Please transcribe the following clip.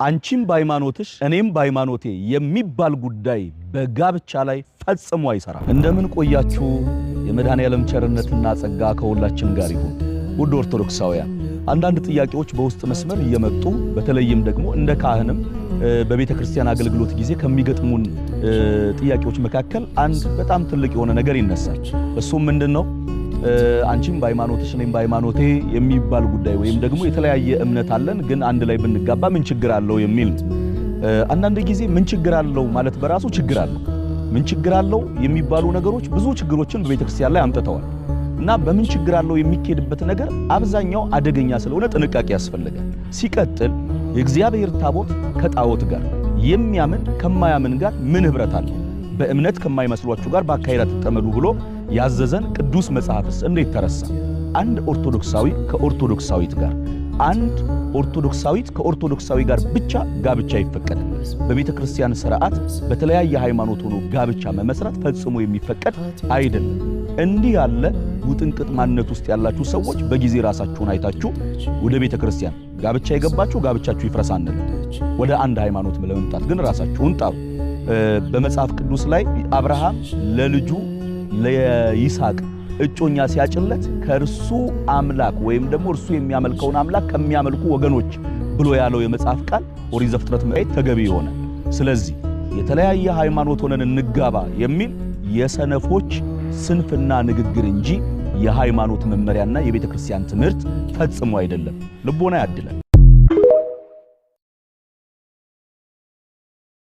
አንቺም በሃይማኖትሽ እኔም በሃይማኖቴ የሚባል ጉዳይ በጋብቻ ላይ ፈጽሞ አይሰራም። እንደምን ቆያችሁ? የመድኃኔዓለም ቸርነትና ጸጋ ከሁላችን ጋር ይሁን። ውድ ኦርቶዶክሳውያን፣ አንዳንድ ጥያቄዎች በውስጥ መስመር እየመጡ በተለይም ደግሞ እንደ ካህንም በቤተ ክርስቲያን አገልግሎት ጊዜ ከሚገጥሙን ጥያቄዎች መካከል አንድ በጣም ትልቅ የሆነ ነገር ይነሳል። እሱም ምንድነው? አንቺም በሃይማኖትሽ እኔም በሃይማኖቴ የሚባል ጉዳይ ወይም ደግሞ የተለያየ እምነት አለን ግን አንድ ላይ ብንጋባ ምን ችግር አለው የሚል። አንዳንድ ጊዜ ምን ችግር አለው ማለት በራሱ ችግር አለው። ምን ችግር አለው የሚባሉ ነገሮች ብዙ ችግሮችን በቤተ ክርስቲያን ላይ አምጥተዋል እና በምን ችግር አለው የሚኬድበት ነገር አብዛኛው አደገኛ ስለሆነ ጥንቃቄ ያስፈልጋል። ሲቀጥል የእግዚአብሔር ታቦት ከጣዖት ጋር የሚያምን ከማያምን ጋር ምን ህብረት አለው? በእምነት ከማይመስሏችሁ ጋር በአካሄድ አትጠመዱ ብሎ ያዘዘን ቅዱስ መጽሐፍስ እንዴት ተረሳ? አንድ ኦርቶዶክሳዊ ከኦርቶዶክሳዊት ጋር፣ አንድ ኦርቶዶክሳዊት ከኦርቶዶክሳዊ ጋር ብቻ ጋብቻ ይፈቀዳል። በቤተ ክርስቲያን ሥርዓት በተለያየ ሃይማኖት ሆኖ ጋብቻ መመስረት ፈጽሞ የሚፈቀድ አይደለም። እንዲህ ያለ ውጥንቅጥ ማንነት ውስጥ ያላችሁ ሰዎች በጊዜ ራሳችሁን አይታችሁ ወደ ቤተ ክርስቲያን ጋብቻ የገባችሁ ጋብቻችሁ ይፍረስ አንልም። ወደ አንድ ሃይማኖት ለመምጣት ግን ራሳችሁን ጣሩ። በመጽሐፍ ቅዱስ ላይ አብርሃም ለልጁ ለይስሐቅ እጮኛ ሲያጭለት ከእርሱ አምላክ ወይም ደግሞ እርሱ የሚያመልከውን አምላክ ከሚያመልኩ ወገኖች ብሎ ያለው የመጽሐፍ ቃል ኦሪት ዘፍጥረት ማየት ተገቢ ይሆናል። ስለዚህ የተለያየ ሃይማኖት ሆነን እንጋባ የሚል የሰነፎች ስንፍና ንግግር እንጂ የሃይማኖት መመሪያና የቤተ ክርስቲያን ትምህርት ፈጽሞ አይደለም። ልቦና ያድላል።